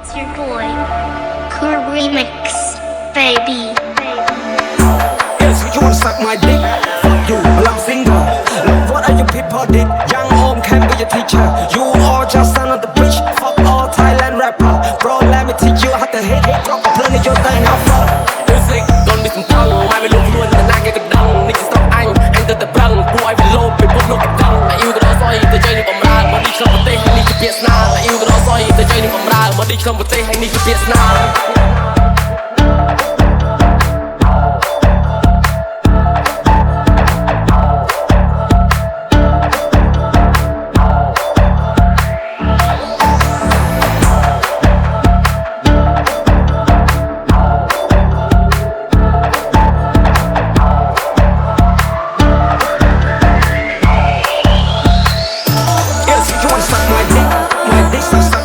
It's your boy, Cool Remix, baby. Yes, you wanna suck my dick? Fuck you, well I'm single. Look what are you people did? Young Om can be your teacher. You all just another bitch. Fuck all Thailand rapper. Bro, let me teach you how to hit. Drop a plane in your thing, how fuck. Music, don't be some tongue. Mai bị luôn luôn, nàng cái đằng. Nigga stop anh từ từ băng. Boy bị lô, bị bút lô cái đằng. Yêu cái đó soi, từ chơi đi bầm ra. Mà đi trong một tay, hay đi cái biệt na. Yêu cái đó soi, từ chơi đi bầm ra. Mà đi trong một tay, hay đi cái biệt na.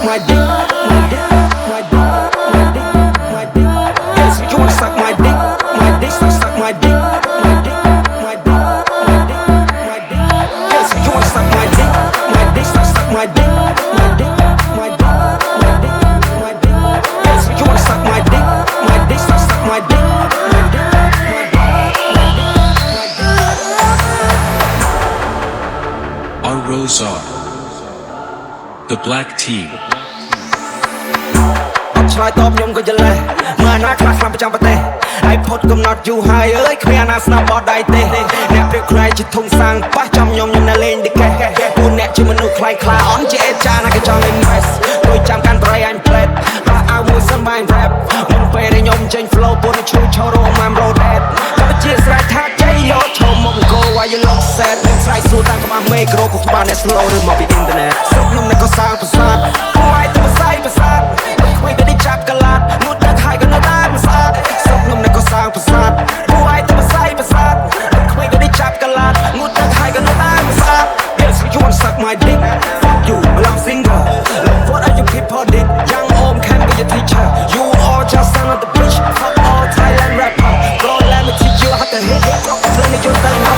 My dick, my dick, my dick, my dick, my dick. Yes, you wanna suck my dick, my dick, suck my dick, my dick, my dick, my dick, my dick. Yes, you wanna suck my dick, my dick, suck my dick, my dick, my dick, my dick, my dick. Yes, you wanna suck my dick, my dick, suck my dick, my dick, my dick, my dick. Our rows are the black team. ឆ្លើយតបខ្ញុំក៏យល់ដែរមើលណាខ្លះប្រចាំប្រទេសហើយផុតកំណត់យូរហើយអើយគ្មានណាស្នាប់បត់ដៃទេអ្នកព្រៀបខ្លាយជាធំសាំងប៉ះចំខ្ញុំនៅលេងឌីកេពួកអ្នកជាមនុស្សខ្លាយខ្លាអន់ជាអេចាណាក៏ចង់លេង mess ដូចចាំកាន់ប្រៃអញផ្លែតដោះអាវមួយសិនបាយ rap មុនពេលដែលខ្ញុំចេញ flow ពួកនេះជួយឈររងម៉ាំ road head ក៏ជាស្រែកថាជ័យយកឈប់មកអង្គរ why you look sad នឹងស្រែកសួរតាមក្បាលមេក្រូក៏ក្បាលអ្នក slow ឬមកពី internet ស្រុកខ្ញុំនេះក៏សាងប្រាសាទពួកឯងទៅផ្សាយប្រាសាទគ្មានតែចាប់កលាតងូតទឹកហើយក៏នៅតែមិនស្អាតស្រុកខ្ញុំនេះក៏សាងប្រាសាទពួកឯងទៅផ្សាយប្រាសាទគ្មានតែចាប់កលាតងូតទឹកហើយក៏នៅតែមិនស្អាត Yes you wanna suck my dick fuck you well I'm single look what are you people did young Om can be your teacher you all just another bitch fuck all Thailand rapper bro let me teach you how to hit drop a plane in your thing how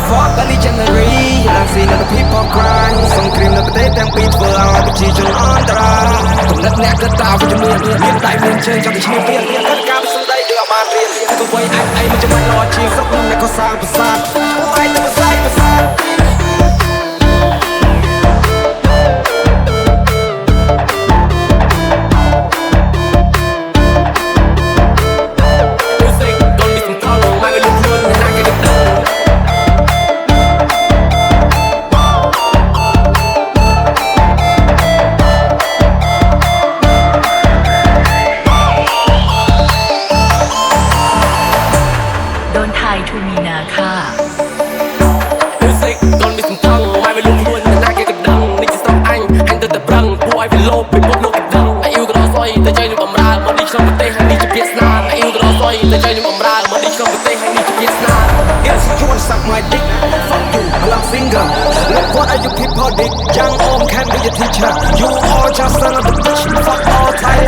fuck early January ឡើងស៊ីនៅ people cry សង្គ្រាមនៅប្រទេសទាំងពីរធ្វើឲ្យប្រជាជនអន្តរាយគំនិតអ្នកគិតតើវិជ្ជមានមានតែមានជើងចង់ទៅឈ្នះពីគិតការសំដីដូចអត់បានរៀនទៅវ័យអាចអីមិនចំណរជាងស្រុកខ្ញុំអ្នកក៏សាងប្រាសាទពួកឯងទៅផ្សាយប្រាសាទทูมีนาค่ะ Music កូនមានសំថងហើយវាលុបខ្លួនណាគេកណ្ដឹងនេះជាស្រុកអញទៅតែប្រឹងពួកឲ្យវាលោបពីពុកលោកកណ្ដឹងអាយុក៏ដល់ស្អុយតែចៃនឹងបំរើមកនេះក្នុងប្រទេសហើយនេះជាពាក្យស្នាអាយុក៏ដល់ស្អុយតែចៃនឹងបំរើមកនេះក្នុងប្រទេសហើយនេះជាពាក្យស្នា Yes you wanna suck my dick fuck you well I'm single look what are you people did young Om can be your teacher you all just another bitch fuck all Thailand